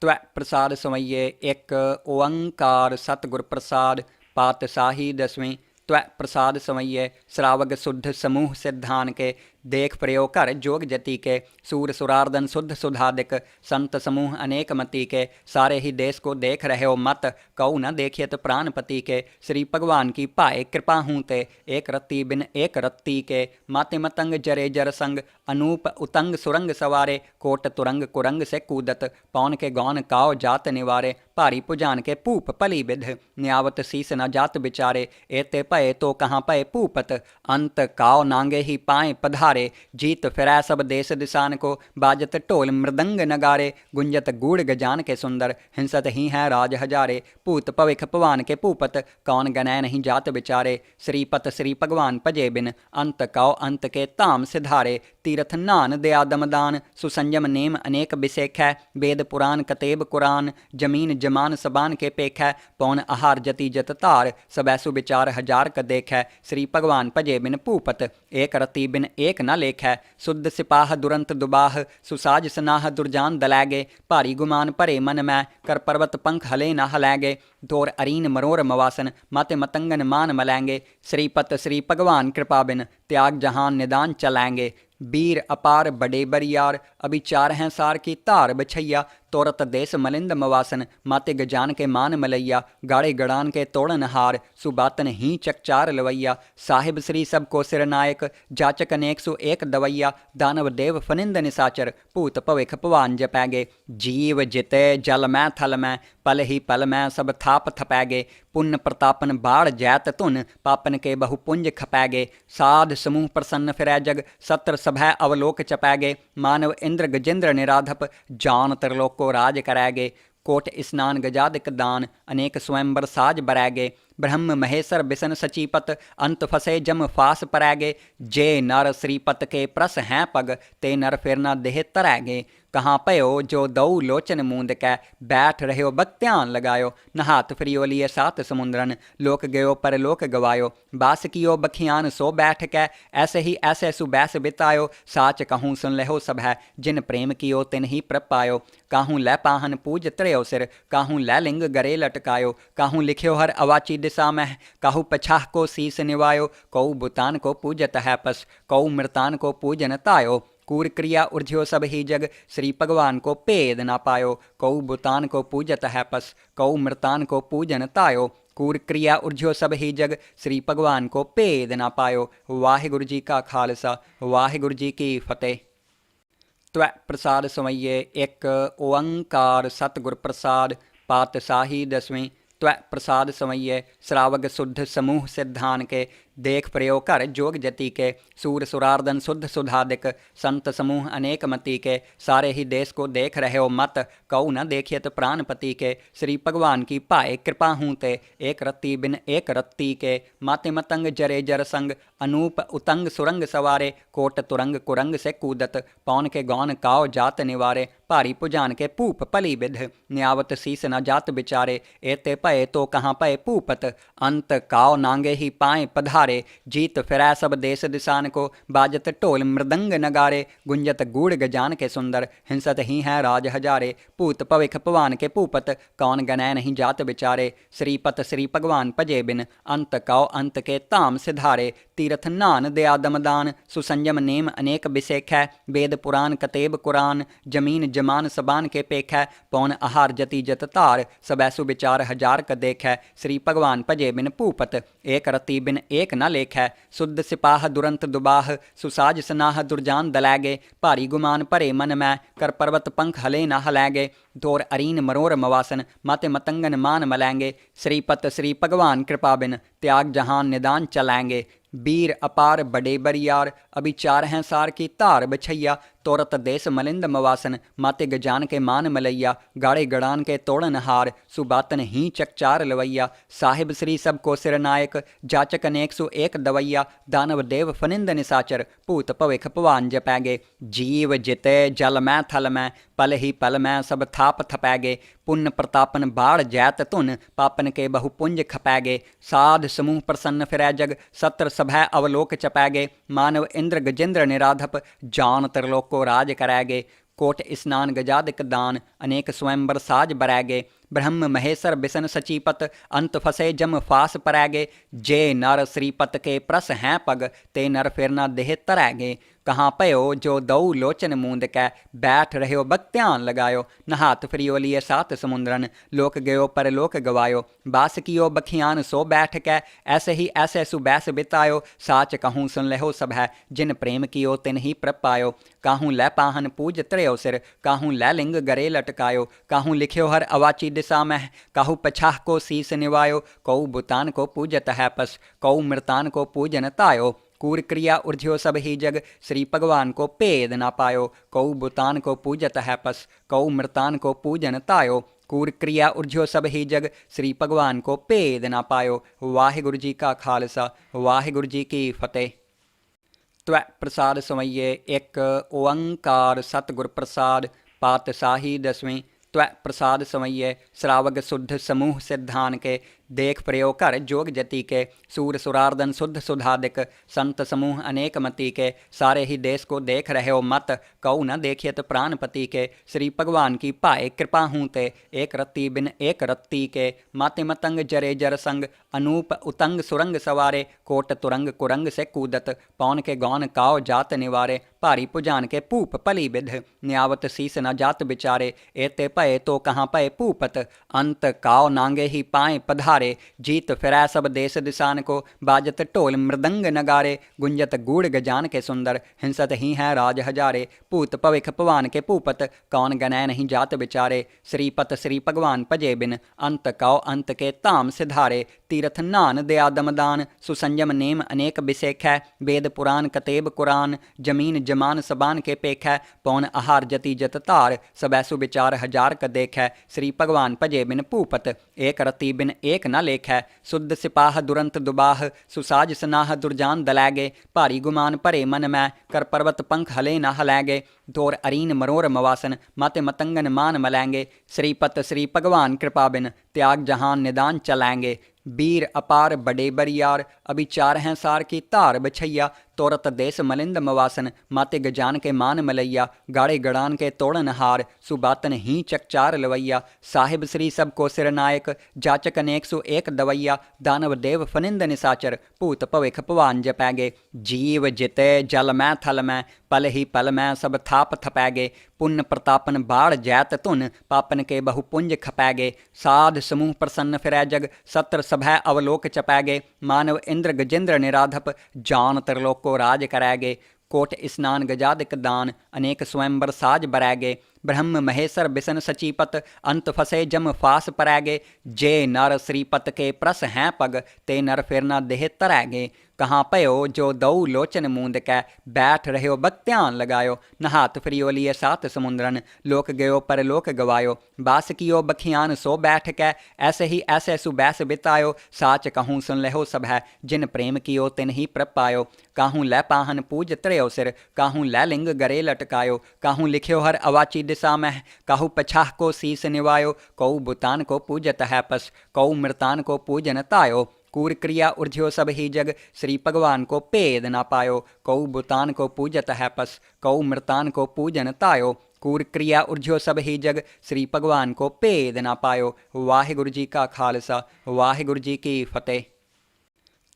त्वै प्रसाद समये एक ओंकार सतगुर प्रसाद पातशाही दसवीं। त्वै प्रसाद समये श्रावक शुद्ध समूह सिद्धान के देख प्रयोग कर जोग जति के सूर सुरार्दन शुद्ध सुधादिक संत समूह अनेक मति के सारे ही देश को देख रहे हो मत कऊ न देखियत प्राणपति के श्री भगवान की पाए कृपा हूँ ते एक रत्ती बिन एक रत्ती के माते मतंग जरे जर संग अनूप उतंग सुरंग सवारे कोट तुरंग कुरंग से कूदत पौन के गौन काव जात निवारे भारी पुजान के पूप पली विध न्यावत शीस न जात बिचारे एते पए तो कहाँ पए पूपत अंत काव नांगे ही पाए पधारे जीत फिरै सब देश दिशान को बाजत ढोल मृदंग नगारे गुंजत गूढ़ गजान के सुंदर हिंसत ही है राज हजारे पूत पविख पवान के पूपत कौन गनय नहीं जात बिचारे श्रीपत श्री भगवान भजे बिन अंत काव अंत के ताम सिधारे तीर्थ नान दया दमदान सुसंयम नेम अनेक बिसेख है वेद पुराण कतेब कुरान जमीन जमान सबान के पेख है पौन आहार जति जत तार सबैसु विचार हजार क देख है श्री भगवान भजे बिन पूपत एक रति बिन एक न लेख है शुद्ध सिपाह दुरंत दुबाह सुसाज सनाह दुर्जान दलैगे भारी गुमान भरे मन मैं कर पर्वत पंख हले न हलैगे दौर अरीन मरोर मवासन माते मतंगन मान मलैंगे श्रीपत श्री भगवान कृपा बिन त्याग जहान निदान चलैंगे वीर अपार बड़े बरियार अभी चार हैं सार की तार बछैया तोरत देश मलिंद मवासन माते गजान के मान मलैया गाड़े गड़ान के तोड़न हार सुबातन ही चकचार लवैया साहिब श्री सबको सिरनायक जाचक अनेक सु एक दवैया दानव देव फनिंद निसाचर भूत भविख भवान जपैगे जीव जिते जल मैं थल मैं पल ही पल मैं सब थाप थपैगे पुण्य प्रतापन बाढ़ जैत तुन पापन के बहुपुंज खपैगे साध समूह प्रसन्न फिरै जग सत्र सभै अवलोक चपैगे मानव इंद्र गजेंद्र निराधप जान तरलोक को राज करैगे कोट स्नान गजादिक दान अनेक स्वयंवर साज बरैगे ब्रह्म महेश्वर बिसन सचीपत अंत फसे जम फास परैगे जे नर श्रीपत के प्रस हैं पग ते नर फिर न देह तरैगे कहाँ पयो जो दऊ लोचन मूंद कै बैठ रहो बख्त्यान लगायो नहात फिरियो लिए सात समुद्रन लोक गयो पर लोक गवायो बास कियो बखियान सो बैठ कै ऐसे ही ऐसे सुबैस बितायो साच कहूँ सुन लहो सब है जिन प्रेम कियो तिन ही प्रपायो काहूँ लै पाहन पूज त्रेयो सिर काहूँ लै लिंग गरे लटकायो काहूँ लिख्यो हर अवाची दिशा में काहू पछाह को शीस निवायो कऊ बुतान को पूजत है पस कऊ मृतान को पूजन तायो कूर क्रिया उर्झ्यो सब ही जग श्री भगवान को पेद ना पायो कऊ बुतान को पूजत है पस कऊ मृतान को पूजन तायो कूर क्रिया उर्झ्यो सब ही जग श्री भगवान को पेद ना पायो। वाहिगुरु जी का खालसा वाहिगुरु जी की फतेह। त्वै प्रसाद समये एक ओंकार सतगुर प्रसाद पातशाही दसवीं। त्वै प्रसाद समये श्रावक शुद्ध समूह सिद्धान के देख प्रयोग कर जोग जति के सूर सुरार्दन शुद्ध सुधादिक संत समूह अनेक मति के सारे ही देश को देख रहे हो मत कऊ न देखियत प्राणपति के श्री भगवान की पाए कृपा हूँ ते एक रत्ती बिन एक रत्ती के माते मतंग जरे जर संग अनूप उतंग सुरंग सवारे कोट तुरंग कुरंग से कूदत पौन के गौन काव जात निवारे भारी पुजान के पूप पली विध न्यावत शीस न जात बिचारे एते पए तो कहाँ पए पूपत अंत काव नांगे ही पाए पधारे जीत फिरै सब देश दिशान को बाजत ढोल मृदंग नगारे गुंजत गूढ़ गजान के सुंदर हिंसत ही है राज हजारे भूत भविख भवान के पूपत कौन गनय नहीं जात बिचारे श्रीपत श्री भगवान भजे बिन अंत काव अंत के ताम सिधारे तीर्थ नान दया दमदान सुसंयम नेम अनेक बिसेख है वेद पुराण कतेब कुरान जमीन जमान सबान के पेख है पौन आहार जति जत तार सबैसु विचार हजार क देख है श्री भगवान भजे बिन पूपत एक रति बिन एक न लेख है शुद्ध सिपाह दुरंत दुबाह सुसाज सनाह दुर्जान दलैगे भारी गुमान भरे मन मैं कर पर्वत पंख हले न हलैगे दौर अरीन मरोर मवासन माते मतंगन मान मलैंगे श्रीपत श्री भगवान कृपा बिन त्याग जहान निदान चलैंगे वीर अपार बड़े बरियार अभी चार हैं सार की तार बछैया तोरत देश मलिंद मवासन माते गजान के मान मलैया गाड़े गड़ान के तोड़न हार सुबातन ही चकचार लवैया साहिब श्री सबको सिरनायक जाचक अनेक सु एक दवैया दानव देव फनिंद निसाचर भूत भविख भवान जपैगे जीव जिते जल मैं थल मैं पल ही पल मैं सब थाप थपैगे पुण्य प्रतापन बाढ़ जैत तुन पापन के बहुपुंज खपैगे साध समूह प्रसन्न फिरै जग सत्र सभै अवलोक चपैगे मानव इंद्र गजेंद्र निराधप जान तरलोक को राज करैगे कोट स्नान गजादिक दान अनेक स्वयंवर साज बरैगे ब्रह्म महेश्वर बिसन सचीपत अंत फसे जम फास परैगे जे नर श्रीपत के प्रस हैं पग ते नर फिर न देह तरैगे कहाँ पयो जो दऊ लोचन मूंद कै बैठ रह्यो बख्त्यान लगायो नहात फिरियो लिए सात समुद्रन लोक गयो पर लोक गवायो बास कियो बखियान सो बैठ कै ऐसे ही ऐसे सुबैस बितायो साच कहूँ सुन लहो सब है जिन प्रेम कियो तिन ही प्रपायो काहूँ लै पाहन पूज त्रयो सिर काहूँ लै लिंग गरे लटकायो काहूँ लिख्यो हर अवाची दिशा में काहू पछाह को शीस निवायो कऊ बुतान को पूजत है पस कऊ मृतान को पूजन तायो कूर क्रिया उर्ध्यो सब ही जग श्री भगवान को पेद ना पायो कऊ बुतान को पूजत है पस कऊ मृतान को पूजन तायो कूर क्रिया उर्ध्यो सब ही जग श्री भगवान को पेद ना पायो। वाहिगुरु जी का खालसा वाहिगुरु जी की फतेह। त्वै प्रसाद समये एक ओंकार सतगुर प्रसाद पातशाही दसवीं। त्वै प्रसाद समये श्रावग शुद्ध समूह सिद्धान के देख प्रयोग कर जोग जति के सूर सुरार्दन शुद्ध सुधादिक संत समूह अनेक मति के सारे ही देश को देख रहे हो मत कऊ न देखियत प्राणपति के श्री भगवान की पाए कृपा हूँ ते एक रत्ती बिन एक रत्ती के माते मतंग जरे जर संग अनूप उतंग सुरंग सवारे कोट तुरंग कुरंग से कूदत पौन के गौन काव जात निवारे भारी पुजान के पूप पली बिध न्यावत शीस न जात बिचारे एते पए तो कहाँ पए पूपत अंत काव नांगे ही पाए पधारे जीत फिरै सब देश दिशान को बाजत ढोल मृदंग नगारे गुंजत गूढ़ गजान के सुंदर हिंसत ही हैं राज हजारे पूत पविख पवान के पूपत कौन गनय नहीं जात बिचारे श्रीपत श्री भगवान पजे बिन अंत काव अंत के ताम सिधारे तीरथ नान दया दमदान सुसंयम नेम अनेक बिसेख है वेद पुराण कतेब कुरान जमीन जमान सबान के पेख है पौन आहार जति जत तार सबैसु विचार हजार क देख है श्री भगवान पजे बिन पूपत एक रति बिन एक न लेख है शुद्ध सिपाह दुरंत दुबाह सुसाज सनाह दुर्जान दलैगे भारी गुमान भरे मन में कर पर्वत पंख हले न हलैगे दौर अरीन मरोर मवासन माते मतंगन मान मलैंगे श्रीपत श्री भगवान कृपा बिन त्याग जहान निदान चलैंगे बीर अपार बड़े बरियार अभिचार हैं सार की तार बछैया तोरत देश मलिंद मवासन माते गजान के मान मलैया गाड़े गड़ान के तोड़न हार सुबातन ही चकचार लवैया साहिब श्री सब को सिरनायक जाचक अनेक सु एक दवैया दानव देव फनिंद निसाचर पूत पविख पवान जपैगे जीव जिते जल में थल में पल ही पल में सब थाप थपैगे पुण्य प्रतापन बाढ़ जैत धुन पापन के बहुपुंज खपैगे साध समूह प्रसन्न फिरै जग सत्र सभै अवलोक चपैगे मानव इंद्र गजेंद्र निराधप जान तरलोक को राज करैगे कोट स्नान गजादिक दान अनेक स्वयंवर साज बरैगे ब्रह्म महेश्वर बिसन सचीपत अंत फसे जम फास परैगे जे नर श्रीपत के प्रस हैं पग ते नर फिर न देह तरैगे कहाँ पयो जो दऊ लोचन मूंद कै बैठ रह्यो बख्त्यान लगायो नहात फिरियो लिए सात समुद्रन लोक गयो पर लोक गवायो बास कियो बखियान सो बैठ कै ऐसे ही ऐसे सुबैस बितायो साच कहूँ सुन लहो सब है जिन प्रेम कियो तिन ही प्रपायो काहूँ लै पाहन पूज त्रयो सिर काहूँ लै लिंग गरे लटकायो काहूँ लिख्यो हर अवाची दिशा में काहू पछाह को शीस निवायो कऊ बुतान को पूजत है पस कऊ मृतान को पूजन तायो कूर क्रिया उर्ध्यो सब ही जग श्री भगवान को पेद ना पायो कऊ बुतान को पूजत है पस कऊ मृतान को पूजन तायो कूर क्रिया उर्ध्यो सब ही जग श्री भगवान को पेद ना पायो। वाहिगुरु जी का खालसा वाहिगुरु जी की फतेह।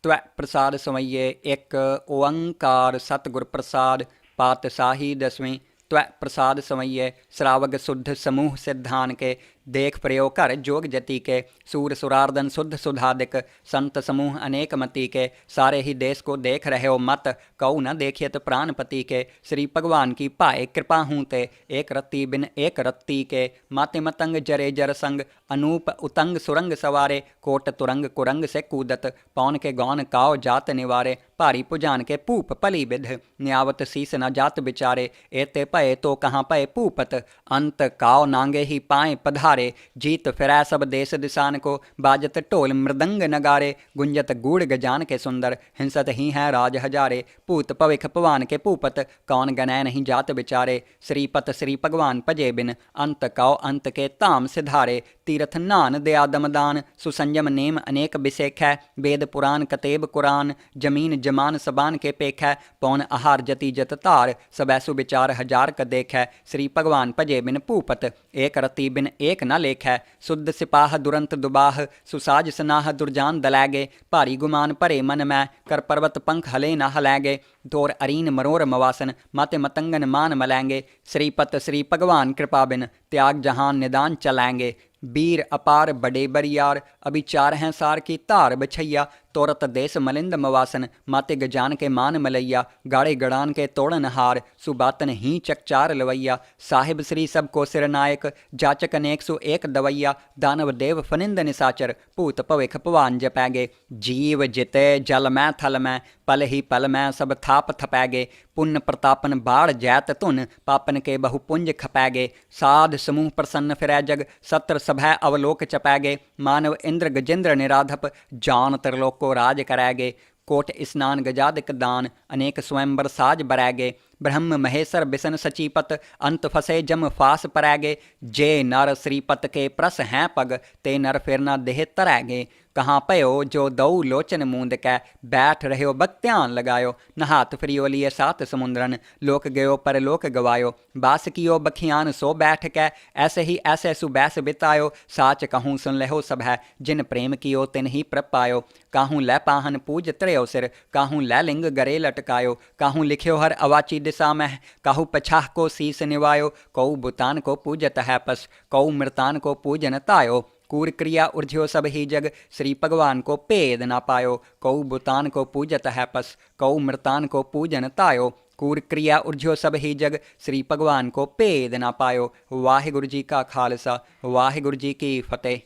त्वै प्रसाद समये एक ओंकार सतगुर प्रसाद पातशाही दसवीं। त्वै प्रसाद समये श्रावग शुद्ध समूह सिद्धान के देख प्रयोग कर जोग जति के सूर सुरार्दन शुद्ध सुधादिक संत समूह अनेक मति के सारे ही देश को देख रहे हो मत कऊ न देखियत प्राणपति के श्री भगवान की पाए कृपा हूँ ते एक रत्ती बिन एक रत्ती के माते मतंग जरे जर संग अनूप उतंग सुरंग सवारे कोट तुरंग कुरंग से कूदत पौन के गौन काव जात निवारे भारी पुजान के पूप पली बिध न्यावत शीस न जात बिचारे एते पए तो कहाँ पए पूपत अंत काव नांगे ही पाए पधारे जीत फिरै सब देश दिशान को बाजत ढोल मृदंग नगारे गुंजत गूढ़ गजान के सुंदर हिंसत ही हैं राज हजारे पूत पविख पवान के पूपत कौन गनय नहीं जात बिचारे श्रीपत श्री भगवान पजे बिन अंत काव अंत के ताम सिधारे तीरथ नान दया दमदान सुसंयम नेम अनेक बिसेख है वेद पुराण कतेब कुरान जमीन जमान सबान के पेखै, पौन आहार जति जत तार, सबैसु विचार हजार क देखै, श्री भगवान भजे बिन भूपत, एक रति बिन एक न लेखै, शुद्ध सिपाह दुरंत दुबाह, सुसाज सनाह दुरजान दलैगे, भारी गुमान भरे मन मै, कर पर्वत पंख हले न हलैगे, तोर अरीन मरोर मवासन, माते मतंगन मान मलैंगे, श्रीपत श्री भगवान कृपा बिन, त्याग जहान निदान चलैंगे, बीर अपार बड़े बरियार, अभी चार हैं सार की तार बछैया, तोरत देश मलिंद मवासन, माते गजान के मान मलैया, गाड़े गड़ान के तोड़न हार, सुबातन ही चकचार लवैया, साहिब श्री सब को सिर नायक, जाचक अनेक सु एक दवैया, दानव देव फनिंद निसाचर, भूत भविख भवान जपैगे, जीव जिते जल मैं थल मैं, पल ही पल मैं सब थाप थपैगे, पुण्य प्रतापन बाढ़ जैत धुन, पापन के बहु पुंज खपैगे, साध समूह प्रसन्न फिरै जग, सत्र सभै अवलोक चपैगे, मानव इंद्र गजेंद्र निराधप, जान तरलोको राज करैगे, कोट स्नान गजादिक दान, अनेक स्वयंवर साज बरैगे, ब्रह्म महेश्वर बिसन सचीपत, अंत फसे जम फास परैगे, जे नर श्रीपत के प्रस हैं पग, ते नर फिर न देह तरैगे, कहाँ पयो जो दऊ लोचन मूंद कै, बैठ रह्यो बख्त्यान लगायो, नहात फिरियो लिए सात समुद्रन, लोक गयो पर लोक गवायो, बास कियो बखियान सो बैठ कै, ऐसे ही ऐसे सुबैस बितायो, साच कहूँ सुन लहो सब है, जिन प्रेम कियो तिन ही प्रपायो, काहूँ लै पाहन पूज त्रेयो सिर, काहूँ लै लिंग गरे लटकायो, काहूँ लिख्यो हर अवाची दिशा में, काहू पछाह को शीस निवायो, कऊ बुतान को पूजत है पस, कऊ मृतान को पूजन तायो, कूर क्रिया उर्झ्यो सब ही जग, श्री भगवान को पेद ना पायो, कऊ बुतान को पूजत है पस, कऊ मृतान को पूजन तायो, कूर क्रिया उर्झ्यो सब ही जग, श्री भगवान को पेद ना पायो। वाहिगुरु जी का खालसा, वाहिगुरु जी की फतेह।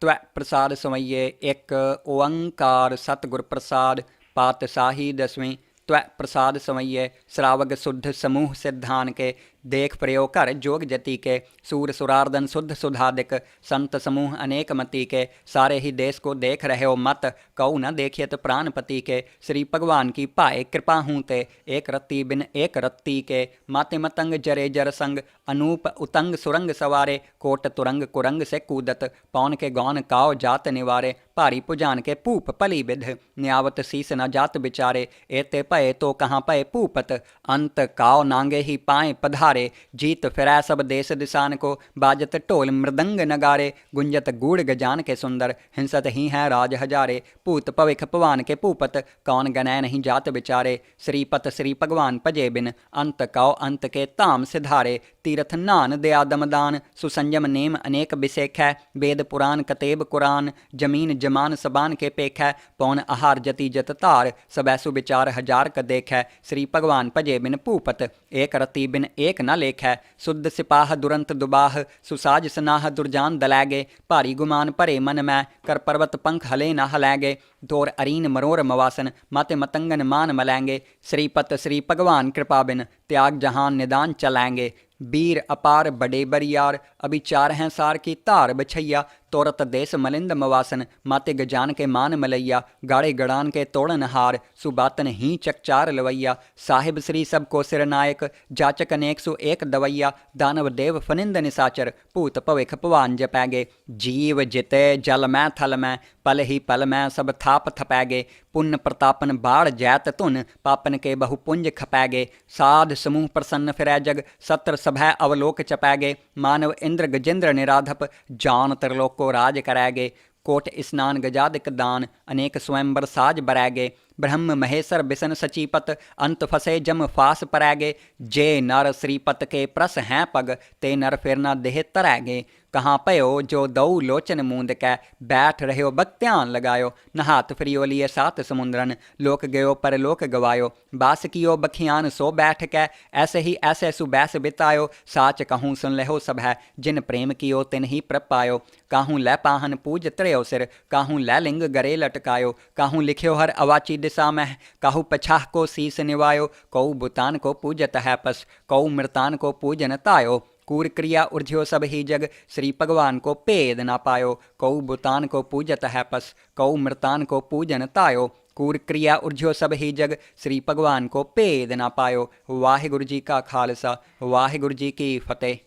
त्वै प्रसाद समइये एक ओंकार सतगुर प्रसाद, पातशाही दसवीं। त्वै प्रसाद समइये श्रावग शुद्ध समूह सिद्धान के, देख प्रयो कर जोग जति के, सूर सुरार्दन शुद्ध सुधादिक, संत समूह अनेक मति के, सारे ही देश को देख रहे हो मत, कऊ न देखियत प्राणपति के, श्री भगवान की पाए कृपा हूँ ते, एक रत्ती बिन एक रत्ती के, माते मतंग जरे जर संग, अनूप उतंग सुरंग सवारे, कोट तुरंग कुरंग से कूदत, पौन के गौन काव जात निवारे, भारी पुजान के पूप पली विध, न्यावत शीस न जात बिचारे, एते पए तो कहाँ पए पूपत, अंत काव नांगे ही पाए पधारे, जीत फिरै सब देश दिशान को, बाजत ढोल मृदंग नगारे, गुंजत गूढ़ गजान के सुंदर, हिंसत ही हैं राज हजारे, भूत भविख भवान के पूपत, कौन गनय नहीं जात बिचारे, श्रीपत श्री भगवान भजे बिन, अंत काव अंत के ताम सिधारे, तीर्थ नान दया दमदान, सुसंयम नेम अनेक बिसेखै, वेद पुराण कतेब कुरान, जमीन जमान सबान के पेखै, पौन आहार जति जत तार, सबैसु विचार हजार क देखै, श्री भगवान भजे बिन भूपत, एक रति बिन एक न लेखै, शुद्ध सिपाह दुरंत दुबाह, सुसाज सनाह दुरजान दलैगे, भारी गुमान भरे मन मै, कर पर्वत पंख हले न हलैगे, तोर अरीन मरोर मवासन, माते मतंगन मान मलैंगे, श्रीपत श्री भगवान कृपा बिन, त्याग जहान निदान चलैंगे, बीर अपार बड़े बरियार, अभी चार हैं सार की तार बछैया, तोरत देश मलिंद मवासन, माते गजान के मान मलैया, गाड़े गड़ान के तोड़न हार, सुबातन ही चकचार लवैया, साहिब श्री सब को सिर नायक, जाचक अनेक सु एक दवैया, दानव देव फनिंद निसाचर, भूत भविख भवान जपैगे, जीव जिते जल मैं थल मैं, पल ही पल मैं सब थाप थपैगे, पुण्य प्रतापन बाढ़ जैत धुन, पापन के बहु पुंज खपैगे, साध समूह प्रसन्न फिरै जग, सत्र सभै अवलोक चपैगे, मानव इंद्र गजेंद्र निराधप, जान तरलोक को राज करैगे, कोट स्नान गजादिक दान, अनेक स्वयंवर साज बरैगे, ब्रह्म महेश्वर बिसन सचीपत, अंत फसे जम फास परैगे, जे नर श्रीपत के प्रस हैं पग, ते नर फिर न देह तरैगे, कहाँ पयो जो दऊ लोचन मूंद कै, बैठ रह्यो बख्त्यान लगायो, नहात फिरियो लिए सात समुद्रन, लोक गयो पर लोक गवायो, बास कियो बखियान सो बैठ कै, ऐसे ही ऐसे सुबैस बितायो, साच कहूँ सुन लहो सब है, जिन प्रेम कियो तिन ही प्रपायो, काहूँ लै पाहन पूज त्रेयो सिर, काहूँ लै लिंग गरे लटकायो, काहूँ लिख्यो हर अवाची दिशा में, काहू पछाह को शीस निवायो, कऊ बुतान को पूजत है पस, कऊ मृतान को पूजन तायो, कूर क्रिया उर्झ्यो सब ही जग, श्री भगवान को पेद ना पायो, कऊ बुतान को पूजत है पस, कऊ मृतान को पूजन तायो, कूर क्रिया उर्झ्यो सब ही जग, श्री भगवान को पेद ना पायो। वाहिगुरु जी का खालसा, वाहिगुरु जी की फतेह।